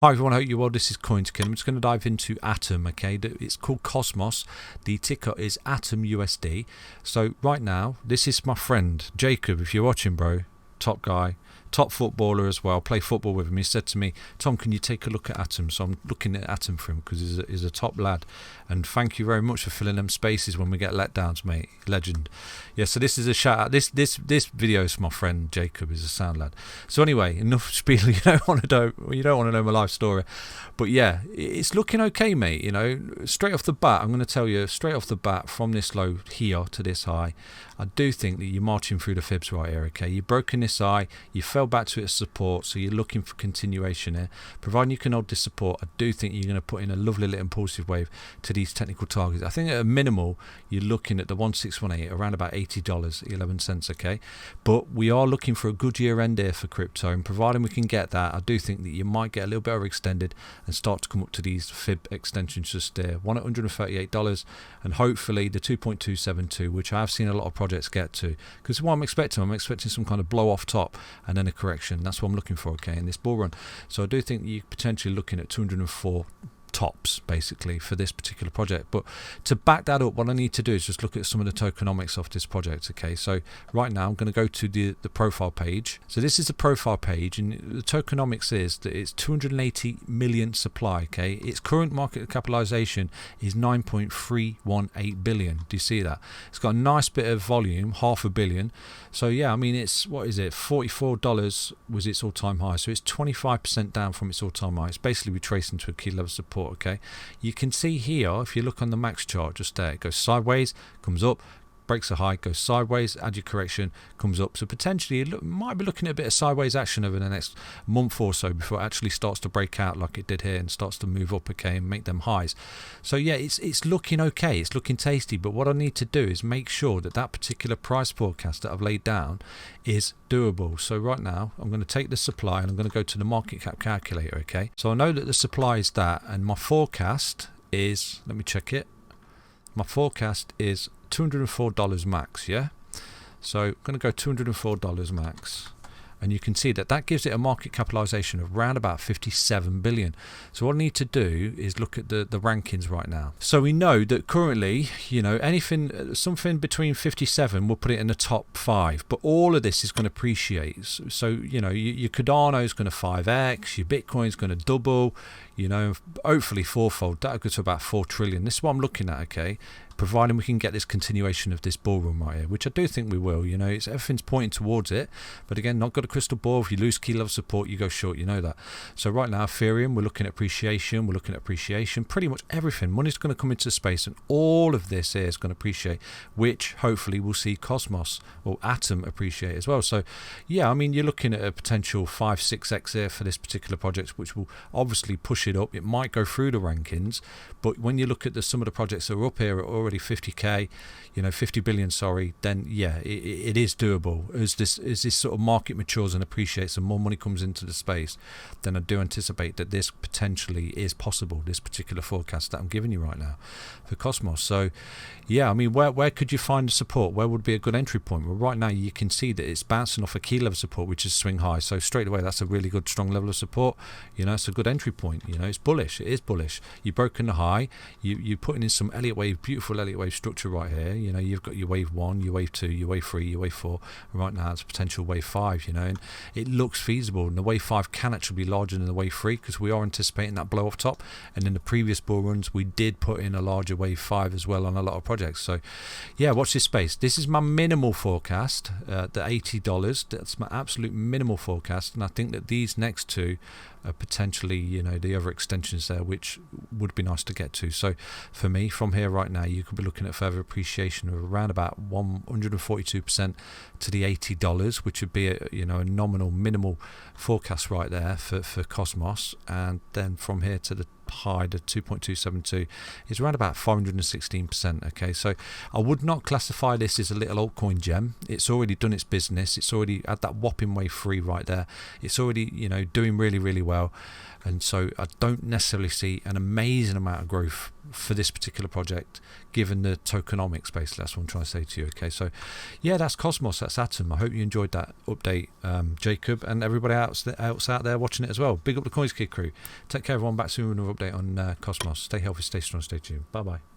Hi everyone, I hope you're well. This is CoinsKid. I'm just going to dive into Atom, okay? It's called Cosmos. The ticker is Atom USD. So right now, this is my friend Jacob. If you're watching, bro, top guy, top footballer as well. Play football with him. He said to me, Tom, can you take a look at Atom? So I'm looking at Atom for him because he's a top lad. And thank you very much for filling them spaces when we get letdowns, mate. Legend. Yeah, so this is a shout out. This video is for my friend Jacob. He's a sound lad. So anyway, enough spiel. You don't want to know my life story. But yeah, it's looking okay, mate. You know, straight off the bat, I'm going to tell you straight off the bat, from this low here to this high, I do think that you're marching through the fibs right here, okay? You've broken this high, you fell back to its support, so you're looking for continuation here. Providing you can hold this support, I do think you're going to put in a lovely little impulsive wave to these technical targets. I think at a minimal, you're looking at the 1618 around about $80.11, okay? But we are looking for a good year end here for crypto, and providing we can get that, I do think that you might get a little bit overextended and start to come up to these fib extensions just there. One at $138, and hopefully the 2.272, which I have seen a lot of projects get to, because what I'm expecting some kind of blow off top and then a correction. That's what I'm looking for, okay, in this bull run. So I do think you're potentially looking at 204 tops basically for this particular project. But to back that up, what I need to do is just look at some of the tokenomics of this project, okay? So right now I'm going to go to the profile page. So this is the profile page, and the tokenomics is that it's 280 million supply, okay? Its current market capitalization is 9.318 billion. Do you see that? It's got a nice bit of volume, $500 million. So yeah, I mean, it's, what is it, $44 was its all-time high, so it's 25% down from its all-time high. It's basically retracing to a key level support, okay? You can see here, if you look on the max chart just there, it goes sideways, comes up, breaks a high, goes sideways, add your correction, comes up. So potentially you might be looking at a bit of sideways action over the next month or so before it actually starts to break out like it did here and starts to move up, okay, and make them highs. So yeah, it's looking okay, it's looking tasty, but what I need to do is make sure that that particular price forecast that I've laid down is doable. So right now I'm going to take the supply and I'm going to go to the market cap calculator, okay? So I know that the supply is that, and my forecast is, let me check it, my forecast is $204 max, yeah? So I'm going to go $204 max. And you can see that gives it a market capitalization of around about 57 billion. So what I need to do is look at the rankings right now. So we know that currently, you know, something between 57, we'll put it in the top 5. But all of this is going to appreciate. So you know, your Cardano is going to 5x, your Bitcoin is going to double, you know, hopefully fourfold. That'll go to about 4 trillion. This is what I'm looking at, okay? Providing we can get this continuation of this bull run right here, which I do think we will. You know, everything's pointing towards it, but again, not got a crystal ball. If you lose key level support, you go short, you know that. So right now, Ethereum, we're looking at appreciation, pretty much everything. Money's going to come into space, and all of this here is going to appreciate, which hopefully we'll see Cosmos or Atom appreciate as well. So yeah, I mean, you're looking at a potential 5-6x here for this particular project, which will obviously push it up. It might go through the rankings, but when you look at some of the projects that are up here are already 50k, you know, 50 billion, sorry, then yeah, it is doable. As this sort of market matures and appreciates and more money comes into the space, then I do anticipate that this potentially is possible, this particular forecast that I'm giving you right now for Cosmos. So yeah, I mean, where could you find the support? Where would be a good entry point? Well, right now you can see that it's bouncing off a key level support, which is swing high. So straight away, that's a really good strong level of support. You know, it's a good entry point. You know, it's bullish. It is bullish. You've broken the high. You're putting in some Elliott wave, beautiful Elliott wave structure right here. You know, you've got your wave 1, your wave 2, your wave 3, your wave 4. And right now, it's a potential wave 5. You know, and it looks feasible. And the wave 5 can actually be larger than the wave 3 because we are anticipating that blow off top. And in the previous bull runs, we did put in a larger wave 5 as well on a lot of projects. So yeah, watch this space. This is my minimal forecast, the $80. That's my absolute minimal forecast, and I think that these next two are potentially, you know, the other extensions there, which would be nice to get to. So for me, from here right now, you could be looking at further appreciation of around about 142% to the $80, which would be a, you know, a nominal minimal forecast right there for Cosmos. And then from here to the high, the 2.272, is around about 416%. Okay, so I would not classify this as a little altcoin gem. It's already done its business. It's already at that whopping wave 3 right there. It's already, doing really, really well. And so I don't necessarily see an amazing amount of growth for this particular project, given the tokenomics, basically. That's what I'm trying to say to you. Okay, so yeah, that's Cosmos, that's Atom. I hope you enjoyed that update, Jacob, and everybody else out there watching it as well. Big up the CoinsKid crew. Take care, everyone. Back soon with another update on Cosmos. Stay healthy, stay strong, stay tuned. Bye bye.